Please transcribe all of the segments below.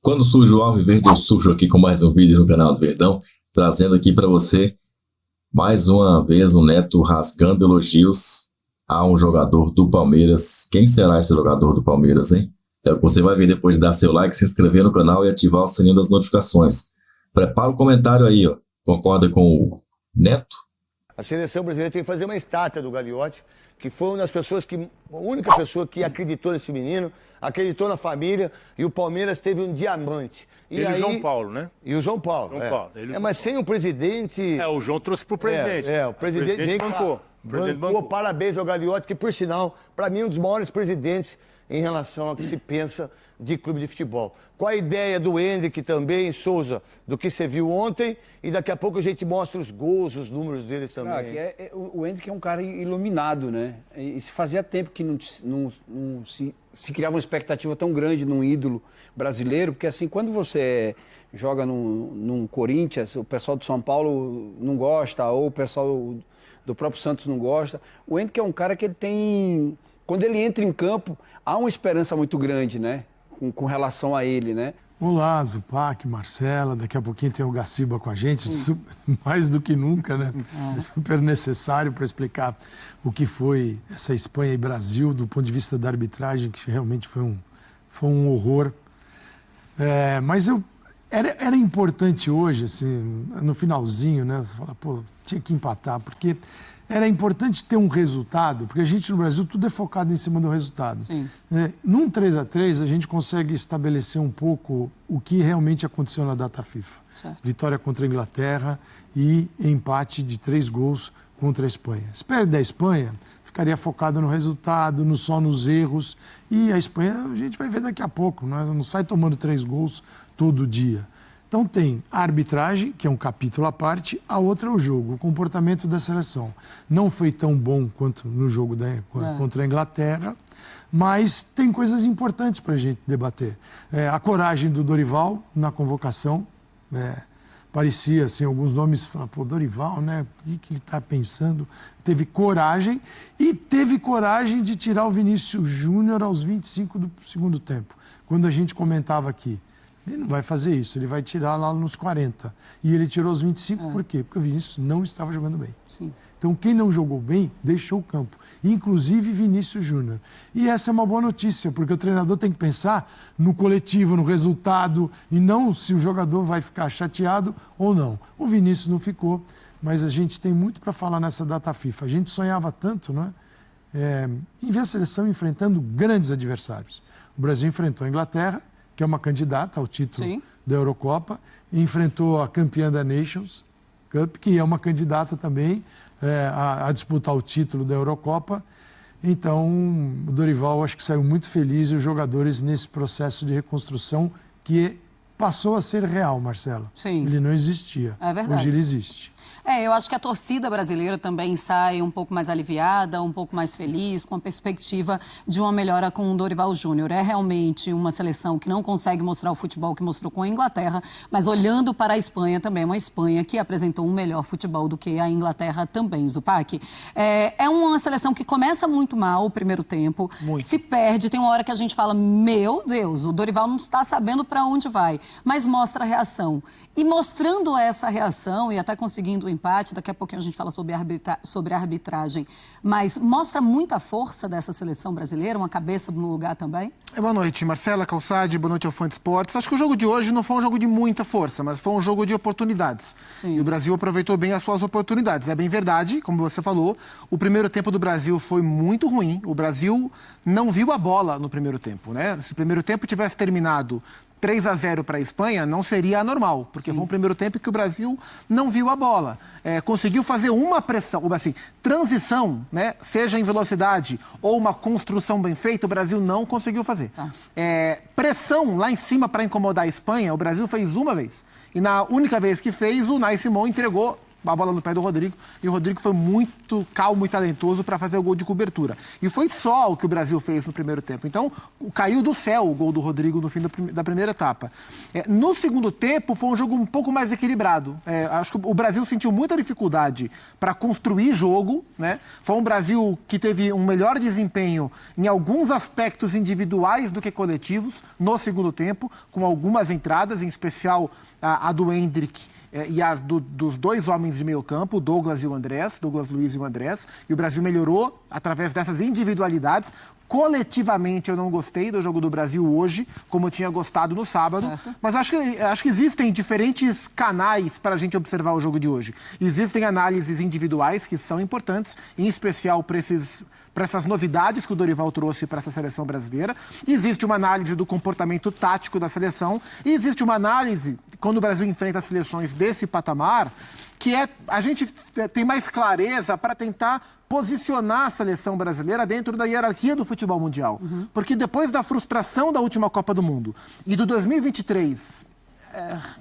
Quando surge o Alviverde, eu surjo aqui com mais um vídeo no canal do Verdão, trazendo aqui para você, mais uma vez, o Neto rasgando elogios a um jogador do Palmeiras. Quem será esse jogador do Palmeiras, hein? É o que você vai ver depois de dar seu like, se inscrever no canal e ativar o sininho das notificações. Prepara o comentário aí, ó. Concorda com o Neto? A seleção brasileira tem que fazer uma estátua do Gagliotti, que foi uma das pessoas a única pessoa que acreditou nesse menino, acreditou na família, e o Palmeiras teve um diamante. E aí, o João Paulo, né? E o João Paulo. Mas sem o presidente... o João trouxe pro presidente. O presidente bancou. Bancou. Parabéns ao Gagliotti, que, por sinal, para mim, é um dos maiores presidentes em relação ao que se pensa de clube de futebol. Qual a ideia do Hendrick também, Souza, do que você viu ontem? E daqui a pouco a gente mostra os gols, os números deles também. O Hendrick é um cara iluminado, né? E se fazia tempo que não se criava uma expectativa tão grande num ídolo brasileiro, porque assim, quando você joga num Corinthians, o pessoal do São Paulo não gosta, ou o pessoal do próprio Santos não gosta. O Hendrick é um cara que ele tem... Quando ele entra em campo, há uma esperança muito grande, né? Com relação a ele, né? Olá, Zupac, Marcela, daqui a pouquinho tem o Gaciba com a gente, mais do que nunca, né? É super necessário para explicar o que foi essa Espanha e Brasil do ponto de vista da arbitragem, que realmente foi um horror. Mas era importante hoje, assim, no finalzinho, né? Você fala, pô, tinha que empatar, porque... Era importante ter um resultado, porque a gente no Brasil tudo é focado em cima do resultado. Sim. Num 3-3 a gente consegue estabelecer um pouco o que realmente aconteceu na data FIFA. Certo. Vitória contra a Inglaterra e empate de 3 gols contra a Espanha. Se perde a Espanha, ficaria focado no resultado, só nos erros. E a Espanha a gente vai ver daqui a pouco, não sai tomando 3 gols todo dia. Então tem a arbitragem, que é um capítulo à parte, a outra é o jogo, o comportamento da seleção. Não foi tão bom quanto no jogo contra a Inglaterra, mas tem coisas importantes para a gente debater. A coragem do Dorival na convocação, parecia assim, alguns nomes, pô, Dorival, né? O que ele está pensando? Teve coragem e teve coragem de tirar o Vinícius Júnior aos 25 do segundo tempo, quando a gente comentava aqui. Ele não vai fazer isso, ele vai tirar lá nos 40. E ele tirou os 25, por quê? Porque o Vinícius não estava jogando bem. Sim. Então, quem não jogou bem, deixou o campo. Inclusive Vinícius Júnior. E essa é uma boa notícia, porque o treinador tem que pensar no coletivo, no resultado, e não se o jogador vai ficar chateado ou não. O Vinícius não ficou, mas a gente tem muito para falar nessa data FIFA. A gente sonhava tanto, não é? Em ver a seleção enfrentando grandes adversários. O Brasil enfrentou a Inglaterra, que é uma candidata ao título Sim. da Eurocopa, e enfrentou a campeã da Nations Cup, que é uma candidata também a disputar o título da Eurocopa. Então, o Dorival acho que saiu muito feliz e os jogadores nesse processo de reconstrução que passou a ser real, Marcelo. Sim. Ele não existia. É verdade. Hoje ele existe. Eu acho que a torcida brasileira também sai um pouco mais aliviada, um pouco mais feliz, com a perspectiva de uma melhora com o Dorival Júnior. É realmente uma seleção que não consegue mostrar o futebol que mostrou com a Inglaterra, mas olhando para a Espanha também, é uma Espanha que apresentou um melhor futebol do que a Inglaterra também, Zupac. É uma seleção que começa muito mal o primeiro tempo, se perde, tem uma hora que a gente fala, meu Deus, o Dorival não está sabendo para onde vai, mas mostra a reação. E mostrando essa reação e até conseguindo o empate, daqui a pouquinho a gente fala sobre a arbitragem, mas mostra muita força dessa seleção brasileira, uma cabeça no lugar também? Boa noite, Marcela Calçade, boa noite ao Fã de Esportes. Acho que o jogo de hoje não foi um jogo de muita força, mas foi um jogo de oportunidades. Sim. E o Brasil aproveitou bem as suas oportunidades. É bem verdade, como você falou, o primeiro tempo do Brasil foi muito ruim. O Brasil não viu a bola no primeiro tempo, né? Se o primeiro tempo tivesse terminado 3-0 para a Espanha, não seria anormal, porque foi um primeiro tempo que o Brasil não viu a bola. Conseguiu fazer uma pressão, assim, transição, né, seja em velocidade ou uma construção bem feita, o Brasil não conseguiu fazer. Pressão lá em cima para incomodar a Espanha, o Brasil fez uma vez. E na única vez que fez, o Unai Simón entregou a bola no pé do Rodrigo, e o Rodrigo foi muito calmo e talentoso para fazer o gol de cobertura. E foi só o que o Brasil fez no primeiro tempo. Então, caiu do céu o gol do Rodrigo no fim da primeira etapa. No segundo tempo, foi um jogo um pouco mais equilibrado. Acho que o Brasil sentiu muita dificuldade para construir jogo, né? Foi um Brasil que teve um melhor desempenho em alguns aspectos individuais do que coletivos no segundo tempo, com algumas entradas, em especial a do Endrick e as dos dois homens de meio campo, o Douglas Luiz e o Andrés, e o Brasil melhorou através dessas individualidades. Coletivamente eu não gostei do jogo do Brasil hoje, como eu tinha gostado no sábado, mas acho que existem diferentes canais para a gente observar o jogo de hoje. Existem análises individuais que são importantes, em especial para essas novidades que o Dorival trouxe para essa seleção brasileira. Existe uma análise do comportamento tático da seleção e existe uma análise, quando o Brasil enfrenta seleções desse patamar, que a gente tem mais clareza para tentar posicionar a seleção brasileira dentro da hierarquia do futebol mundial. Porque depois da frustração da última Copa do Mundo e do 2023...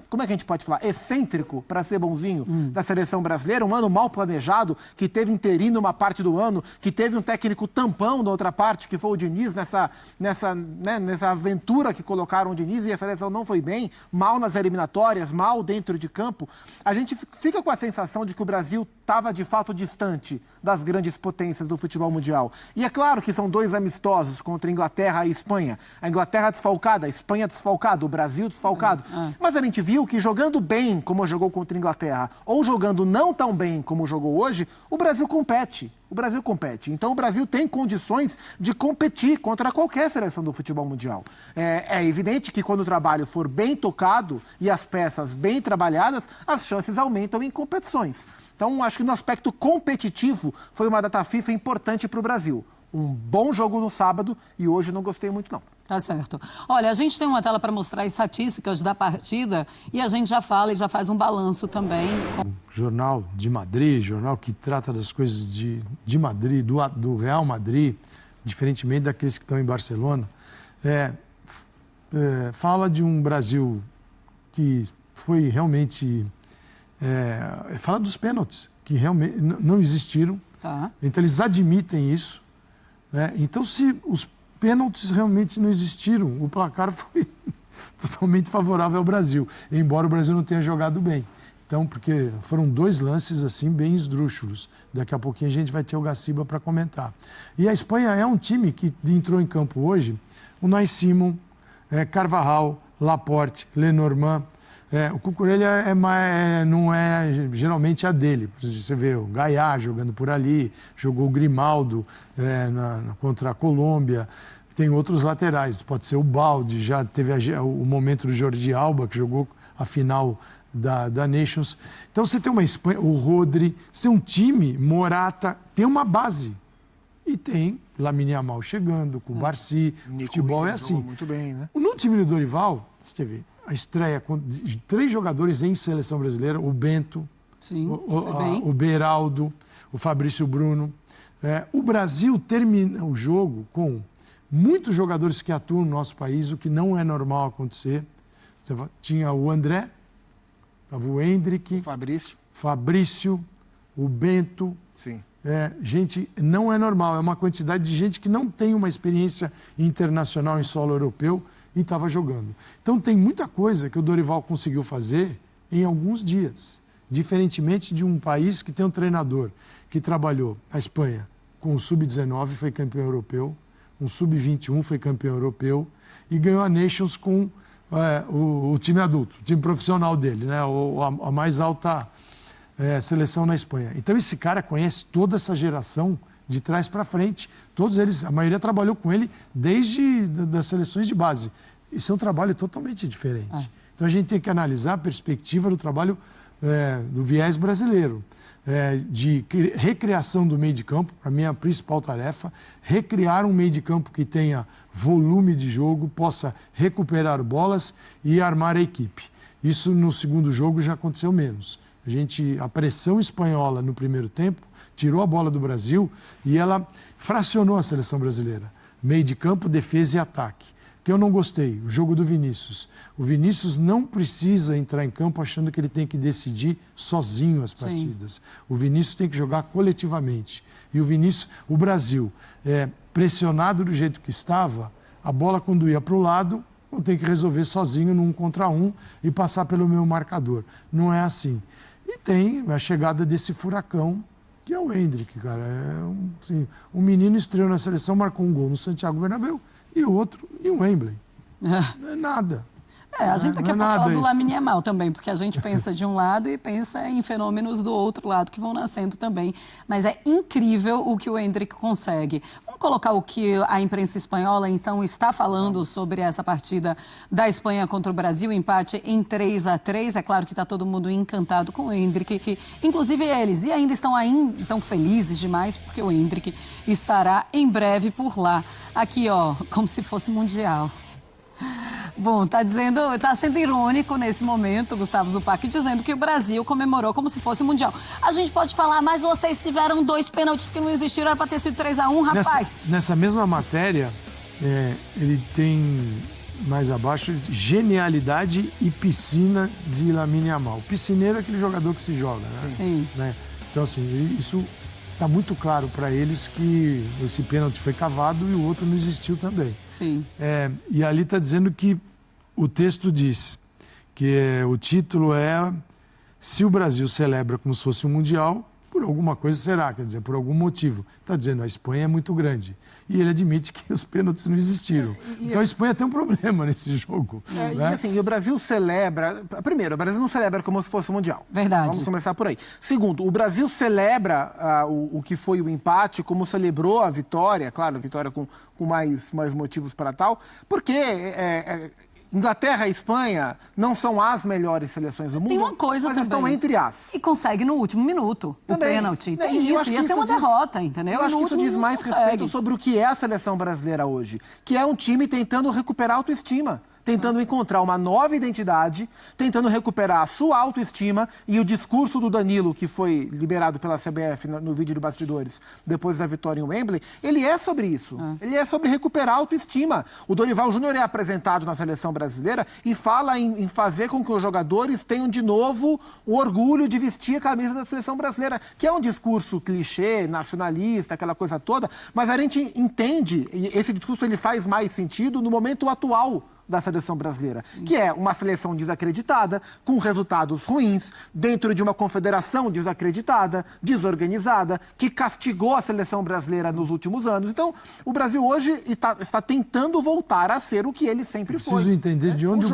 como é que a gente pode falar? Excêntrico, para ser bonzinho, da seleção brasileira, um ano mal planejado, que teve interino uma parte do ano, que teve um técnico tampão da outra parte, que foi o Diniz, nessa aventura que colocaram o Diniz, e a seleção não foi bem, mal nas eliminatórias, mal dentro de campo. A gente fica com a sensação de que o Brasil estava de fato distante das grandes potências do futebol mundial. E é claro que são dois amistosos contra a Inglaterra e a Espanha. A Inglaterra desfalcada, a Espanha desfalcada, o Brasil desfalcado. Mas a gente viu que jogando bem, como jogou contra a Inglaterra, ou jogando não tão bem como jogou hoje, o Brasil compete. O Brasil compete. Então o Brasil tem condições de competir contra qualquer seleção do futebol mundial. É evidente que quando o trabalho for bem tocado e as peças bem trabalhadas, as chances aumentam em competições. Então acho que no aspecto competitivo foi uma data FIFA importante para o Brasil. Um bom jogo no sábado e hoje não gostei muito não. Tá certo. Olha, a gente tem uma tela para mostrar estatísticas da partida e a gente já fala e já faz um balanço também. Jornal de Madrid, jornal que trata das coisas de Madrid, do Real Madrid, diferentemente daqueles que estão em Barcelona, fala de um Brasil que foi realmente... fala dos pênaltis, que realmente não existiram. Tá. Então eles admitem isso. Então se os pênaltis realmente não existiram, o placar foi totalmente favorável ao Brasil, embora o Brasil não tenha jogado bem. Então, porque foram dois lances assim bem esdrúxulos. Daqui a pouquinho a gente vai ter o Gaciba para comentar. E a Espanha é um time que entrou em campo hoje, o Unai Simon, Carvajal, Laporte, Lenormand. O Cucurella não é geralmente a dele. Você vê o Gaiá jogando por ali, jogou o Grimaldo contra a Colômbia. Tem outros laterais, pode ser o Balde, já teve o momento do Jordi Alba, que jogou a final da Nations. Então você tem uma Espanha, o Rodri, você tem um time, Morata, tem uma base. E tem Lamine Yamal chegando, com o Barci, o futebol é assim. Muito bem, né? No time do Dorival, você teve a estreia de 3 jogadores em seleção brasileira, o Bento, Sim, o Beraldo, o Fabrício Bruno. O Brasil termina o jogo com muitos jogadores que atuam no nosso país, o que não é normal acontecer. Tinha o André, estava o Endrick, Fabrício, o Bento. Sim. Gente, não é normal, é uma quantidade de gente que não tem uma experiência internacional em solo europeu e estava jogando. Então tem muita coisa que o Dorival conseguiu fazer em alguns dias, diferentemente de um país que tem um treinador que trabalhou na Espanha com o Sub-19, foi campeão europeu, um Sub-21 foi campeão europeu e ganhou a Nations com o time adulto, o time profissional dele, né? A mais alta seleção na Espanha. Então esse cara conhece toda essa geração de trás para frente. Todos eles, a maioria trabalhou com ele desde das seleções de base. Isso é um trabalho totalmente diferente. Então a gente tem que analisar a perspectiva do trabalho do viés brasileiro. De recriação do meio de campo, para mim é a principal tarefa, recriar um meio de campo que tenha volume de jogo, possa recuperar bolas e armar a equipe. Isso no segundo jogo já aconteceu menos. A pressão espanhola no primeiro tempo tirou a bola do Brasil e ela fracionou a seleção brasileira. Meio de campo, defesa e ataque. que eu não gostei, o jogo do Vinícius. O Vinícius não precisa entrar em campo achando que ele tem que decidir sozinho as partidas. O Vinícius tem que jogar coletivamente. E o Brasil, pressionado do jeito que estava, a bola quando ia para o lado, eu tenho que resolver sozinho no 1 contra 1 e passar pelo meu marcador. Não é assim. E tem a chegada desse furacão, que é o Endrick, cara. Um menino estreou na seleção, marcou um gol no Santiago Bernabéu e o outro em Wembley. Não é nada. A gente daqui a pouco fala do Lamine Yamal também, porque a gente pensa de um lado e pensa em fenômenos do outro lado que vão nascendo também. Mas é incrível o que o Endrick consegue. Vamos colocar o que a imprensa espanhola, então, está falando sobre essa partida da Espanha contra o Brasil, empate em 3-3. É claro que está todo mundo encantado com o Endrick, que, inclusive eles, e ainda estão felizes demais, porque o Endrick estará em breve por lá. Aqui, ó, como se fosse mundial. Bom, tá sendo irônico nesse momento, Gustavo Zupac, dizendo que o Brasil comemorou como se fosse mundial. A gente pode falar, mas vocês tiveram 2 pênaltis que não existiram, era para ter sido 3-1, rapaz. Nessa mesma matéria, ele tem mais abaixo genialidade e piscina de Lamine Yamal. Piscineiro é aquele jogador que se joga, né? Sim. Né? Então, assim, isso está muito claro para eles que esse pênalti foi cavado e o outro não existiu também. Sim. E ali está dizendo que o texto diz que o título é se o Brasil celebra como se fosse um mundial, por alguma coisa será, quer dizer, por algum motivo. Está dizendo a Espanha é muito grande. E ele admite que os pênaltis não existiram. Então a Espanha tem um problema nesse jogo. E assim, o Brasil celebra... Primeiro, o Brasil não celebra como se fosse o Mundial. Verdade. Vamos começar por aí. Segundo, o Brasil celebra o que foi o empate, como celebrou a vitória, claro, a vitória com mais motivos para tal, porque... Inglaterra e Espanha não são as melhores seleções do mundo, tem uma coisa mas também. estão entre as. E consegue no último minuto Também. o pênalti. Tem E eu isso, acho que ia ser uma derrota, entendeu? Eu acho que isso diz mais respeito sobre o que é a seleção brasileira hoje, que é um time tentando recuperar a autoestima. Tentando encontrar uma nova identidade, tentando recuperar a sua autoestima, e o discurso do Danilo, que foi liberado pela CBF no vídeo de bastidores, depois da vitória em Wembley, ele é sobre isso. Ele é sobre recuperar a autoestima. O Dorival Júnior é apresentado na seleção brasileira e fala em fazer com que os jogadores tenham de novo o orgulho de vestir a camisa da seleção brasileira, que é um discurso clichê, nacionalista, aquela coisa toda, mas a gente entende, e esse discurso ele faz mais sentido no momento atual da seleção brasileira, que é uma seleção desacreditada, com resultados ruins, dentro de uma confederação desacreditada, desorganizada, que castigou a seleção brasileira nos últimos anos. Então, o Brasil hoje está tentando voltar a ser o que ele sempre foi. Preciso entender de onde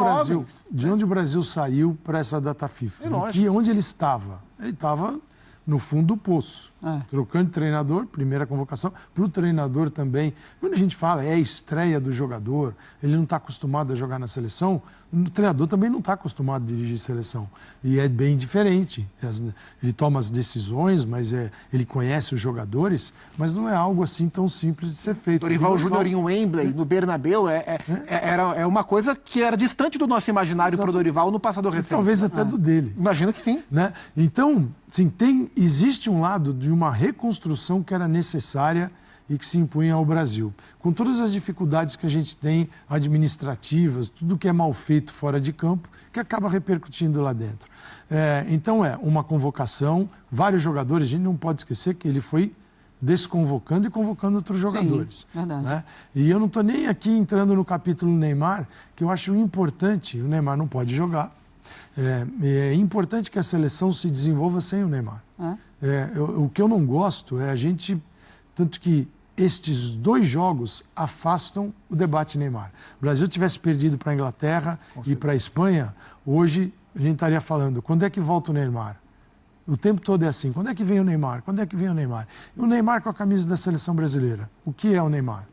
o Brasil saiu para essa data FIFA. Onde ele estava? Ele estava no fundo do poço, trocando de treinador, primeira convocação, para o treinador também. Quando a gente fala a estreia do jogador, ele não está acostumado a jogar na seleção, o treinador também não está acostumado a dirigir seleção. E é bem diferente. Ele toma as decisões, mas ele conhece os jogadores, mas não é algo assim tão simples de ser feito. Dorival Júnior em Wembley, no Bernabéu, é uma coisa que era distante do nosso imaginário para o Dorival no passado recente. Talvez até do dele. Imagino que sim. Né? Então, sim, existe um lado de uma reconstrução que era necessária e que se impunha ao Brasil. Com todas as dificuldades que a gente tem, administrativas, tudo que é mal feito fora de campo, que acaba repercutindo lá dentro. Então, uma convocação, vários jogadores, a gente não pode esquecer que ele foi desconvocando e convocando outros jogadores. Sim, verdade. Né? E eu não estou nem aqui entrando no capítulo Neymar, que eu acho importante, o Neymar não pode jogar, é importante que a seleção se desenvolva sem o Neymar. O que eu não gosto é a gente... Tanto que estes 2 jogos afastam o debate Neymar. O Brasil tivesse perdido para a Inglaterra e para a Espanha, hoje a gente estaria falando, quando é que volta o Neymar? O tempo todo é assim, quando é que vem o Neymar? Quando é que vem o Neymar? E o Neymar com a camisa da seleção brasileira. O que é o Neymar?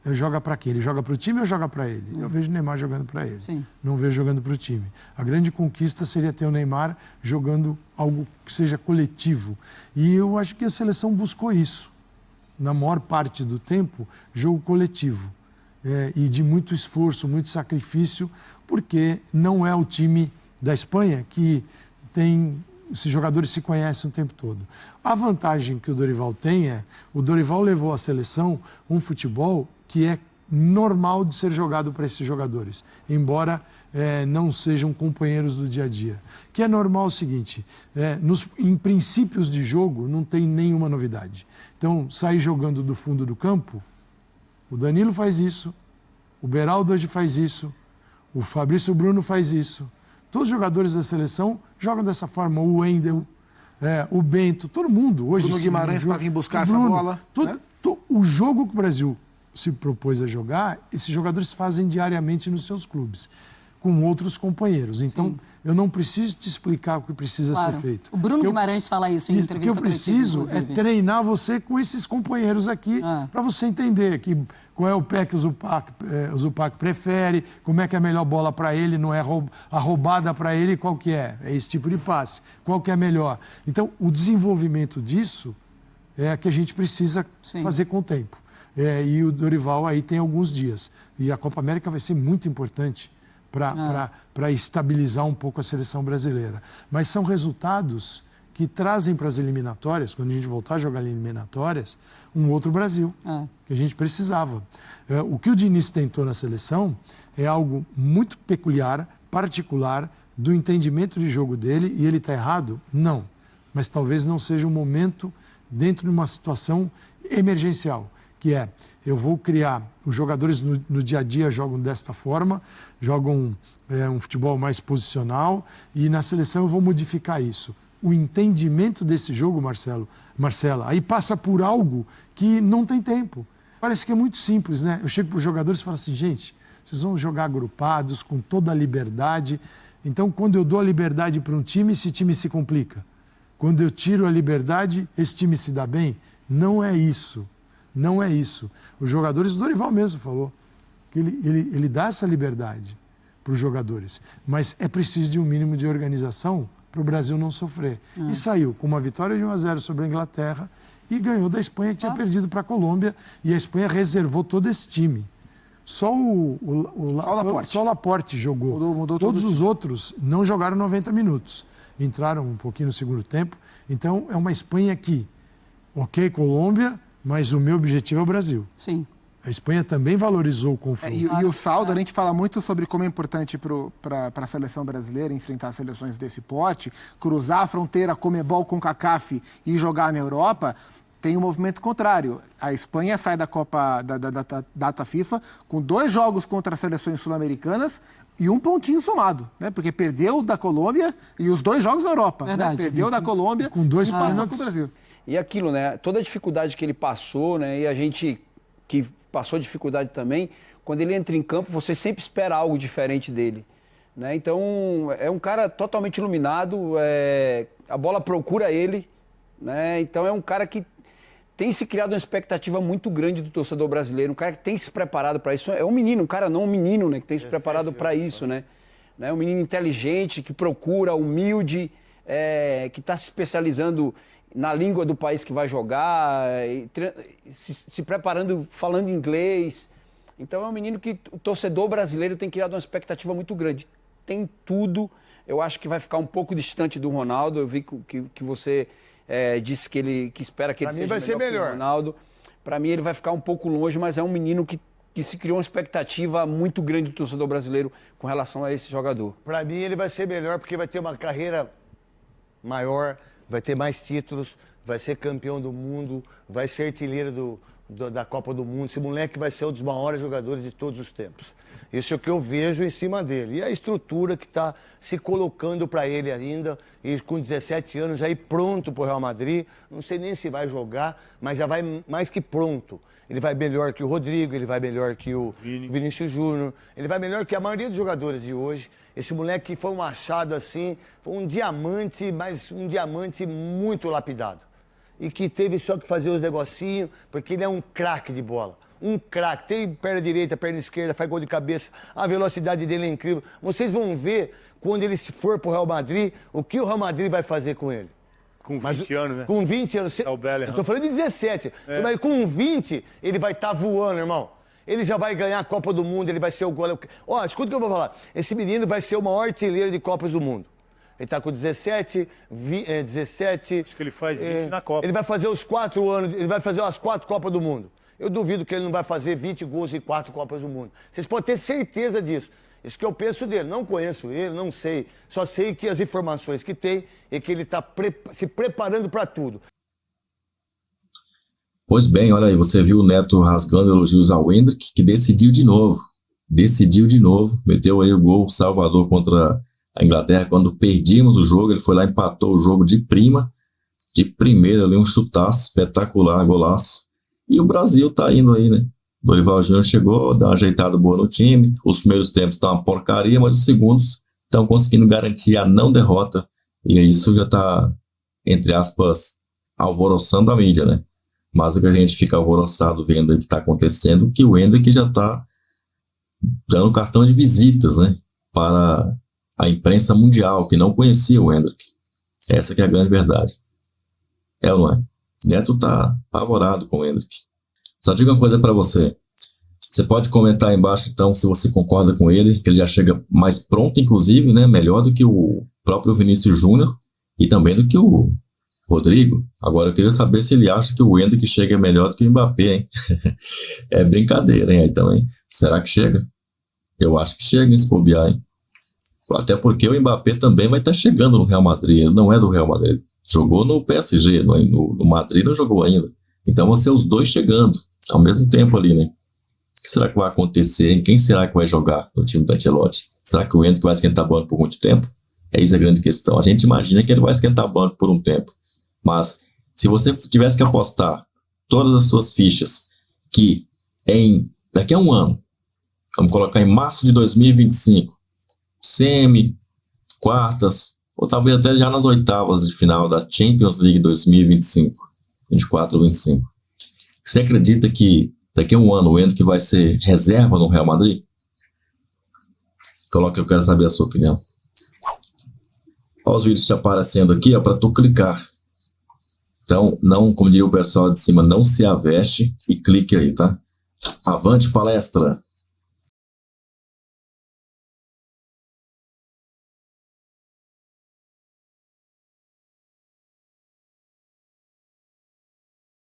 Ele joga para quê? Ele joga para o time ou joga para ele? Eu vejo o Neymar jogando para ele. Sim. Não vejo jogando para o time. A grande conquista seria ter o Neymar jogando algo que seja coletivo. E eu acho que a seleção buscou isso. Na maior parte do tempo, jogo coletivo. E de muito esforço, muito sacrifício, porque não é o time da Espanha que tem... Esses jogadores se conhecem o tempo todo. A vantagem que o Dorival tem o Dorival levou à seleção um futebol que é normal de ser jogado para esses jogadores, embora não sejam companheiros do dia a dia. Que é normal o seguinte, em princípios de jogo não tem nenhuma novidade. Então, sair jogando do fundo do campo, o Danilo faz isso, o Beraldo hoje faz isso, o Fabrício Bruno faz isso. Todos os jogadores da seleção jogam dessa forma, o Wendel, o Bento, todo mundo hoje. Bruno Guimarães para vir buscar essa bola. O jogo que o Brasil se propôs a jogar, esses jogadores fazem diariamente nos seus clubes, com outros companheiros. Então, eu não preciso te explicar o que precisa ser feito. O Bruno Guimarães fala isso em entrevista coletiva. O que eu preciso é treinar você com esses companheiros aqui, para você entender qual é o pé que o Zupac prefere, como é que é a melhor bola para ele, não é a roubada para ele, qual que é? É esse tipo de passe. Qual que é melhor? Então, o desenvolvimento disso é que a gente precisa fazer com o tempo. E o Dorival aí tem alguns dias. E a Copa América vai ser muito importante para estabilizar um pouco a seleção brasileira. Mas são resultados que trazem para as eliminatórias, quando a gente voltar a jogar eliminatórias, um outro Brasil, que a gente precisava. O que o Diniz tentou na seleção é algo muito peculiar, particular, do entendimento de jogo dele, e ele está errado? Não. Mas talvez não seja o momento dentro de uma situação emergencial, que eu vou criar, os jogadores no dia a dia jogam desta forma, jogam um futebol mais posicional, e na seleção eu vou modificar isso. O entendimento desse jogo, Marcela, aí passa por algo que não tem tempo. Parece que é muito simples, né? Eu chego para os jogadores e falo assim, gente, vocês vão jogar agrupados, com toda a liberdade. Então, quando eu dou a liberdade para um time, esse time se complica. Quando eu tiro a liberdade, esse time se dá bem. Não é isso. Não é isso. Os jogadores, o Dorival mesmo falou, que ele dá essa liberdade para os jogadores. Mas é preciso de um mínimo de organização para o Brasil não sofrer. E saiu com uma vitória de 1-0 sobre a Inglaterra e ganhou da Espanha, que tinha perdido para a Colômbia, e a Espanha reservou todo esse time. Só o Laporte jogou. Mudou todos os outros não jogaram 90 minutos. Entraram um pouquinho no segundo tempo. Então, é uma Espanha que, Colômbia, mas o meu objetivo é o Brasil. Sim. A Espanha também valorizou o confronto. E o saldo, a gente fala muito sobre como é importante para a seleção brasileira enfrentar seleções desse porte, cruzar a fronteira Conmebol com CACAF e jogar na Europa. Tem um movimento contrário. A Espanha sai da Copa da data FIFA com 2 jogos contra as seleções sul-americanas e 1 pontinho somado, né? Porque perdeu da Colômbia e os 2 jogos na Europa. Né? Perdeu da Colômbia com 2 empatou com o Brasil. E aquilo, né? Toda a dificuldade que ele passou, né? E a gente que passou dificuldade também, quando ele entra em campo, você sempre espera algo diferente dele. Né? Então, é um cara totalmente iluminado, a bola procura ele, né? Então é um cara que tem se criado uma expectativa muito grande do torcedor brasileiro, um cara que tem se preparado para isso. É um menino, um cara não um menino, né? Que tem se preparado para isso, né? Um menino inteligente, que procura, humilde, que está se especializando na língua do país que vai jogar, se preparando, falando inglês. Então é um menino que o torcedor brasileiro tem criado uma expectativa muito grande. Tem tudo. Eu acho que vai ficar um pouco distante do Ronaldo. Eu vi que você disse que espera que ele seja melhor que o Ronaldo. Para mim ele vai ficar um pouco longe, mas é um menino que se criou uma expectativa muito grande do torcedor brasileiro com relação a esse jogador. Para mim ele vai ser melhor porque vai ter uma carreira maior, vai ter mais títulos, vai ser campeão do mundo, vai ser artilheiro da Copa do Mundo. Esse moleque vai ser um dos maiores jogadores de todos os tempos. Isso é o que eu vejo em cima dele. E a estrutura que está se colocando para ele ainda, e com 17 anos já ir pronto para o Real Madrid. Não sei nem se vai jogar, mas já vai mais que pronto. Ele vai melhor que o Rodrigo, ele vai melhor que o Vinícius Júnior, ele vai melhor que a maioria dos jogadores de hoje. Esse moleque foi um achado assim, foi um diamante, mas um diamante muito lapidado. E que teve só que fazer os negocinhos, porque ele é um craque de bola. Um craque. Tem perna direita, perna esquerda, faz gol de cabeça. A velocidade dele é incrível. Vocês vão ver, quando ele se for pro Real Madrid, o que o Real Madrid vai fazer com ele. Com 20 anos, né? Com 20 anos. Eu tô falando de 17. Mas com 20, ele vai estar voando, irmão. Ele já vai ganhar a Copa do Mundo, ele vai ser o gol. Ó, escuta o que eu vou falar. Esse menino vai ser o maior artilheiro de Copas do Mundo. Ele está com 17. Acho que ele faz 20 na Copa. Ele vai fazer os 4 anos, ele vai fazer as 4 Copas do Mundo. eu duvido que ele não vai fazer 20 gols em 4 Copas do Mundo. Vocês podem ter certeza disso. Isso que eu penso dele. Não conheço ele, não sei. Só sei que as informações que tem é que ele está se preparando para tudo. Pois bem, olha aí, você viu o Neto rasgando elogios ao Endrick, que decidiu de novo. Meteu aí o gol Salvador contra a Inglaterra. Quando perdíamos o jogo, ele foi lá e empatou o jogo de primeira ali, um chutaço espetacular, golaço. E o Brasil tá indo aí, né? Dorival Júnior chegou, deu uma ajeitada boa no time. Os primeiros tempos estão uma porcaria, mas os segundos estão conseguindo garantir a não derrota. E isso já tá, entre aspas, alvoroçando a mídia, né? Mas o que a gente fica alvoroçado vendo aí que tá acontecendo, que o Endrick já tá dando cartão de visitas, né? Para a imprensa mundial, que não conhecia o Endrick. Essa que é a grande verdade. É ou não é? Neto tá apavorado com o Endrick. Só digo uma coisa para você. Você pode comentar aí embaixo, então, se você concorda com ele, que ele já chega mais pronto, inclusive, né? Melhor do que o próprio Vinícius Júnior e também do que o Rodrigo. Agora eu queria saber se ele acha que o Endrick chega melhor do que o Mbappé, hein? É brincadeira, hein, aí também. Será que chega? Eu acho que chega, hein, se bobear, hein? Até porque o Mbappé também vai estar chegando no Real Madrid. Ele não é do Real Madrid. Jogou no PSG, no Madrid não jogou ainda. Então vão ser os dois chegando ao mesmo tempo ali, né? O que será que vai acontecer, hein? Quem será que vai jogar no time do Ancelotti? Será que o Endrick vai esquentar banco por muito tempo? Eis a grande questão. A gente imagina que ele vai esquentar banco por um tempo. Mas se você tivesse que apostar todas as suas fichas que daqui a um ano, vamos colocar em março de 2025, semi, quartas, ou talvez até já nas oitavas de final da Champions League 2025, 24-25. Você acredita que daqui a um ano o Endrick vai ser reserva no Real Madrid? Coloca, eu quero saber a sua opinião. Olha os vídeos te aparecendo aqui, para tu clicar. Então, não, como diria o pessoal de cima, não se aveste e clique aí, tá? Avante palestra!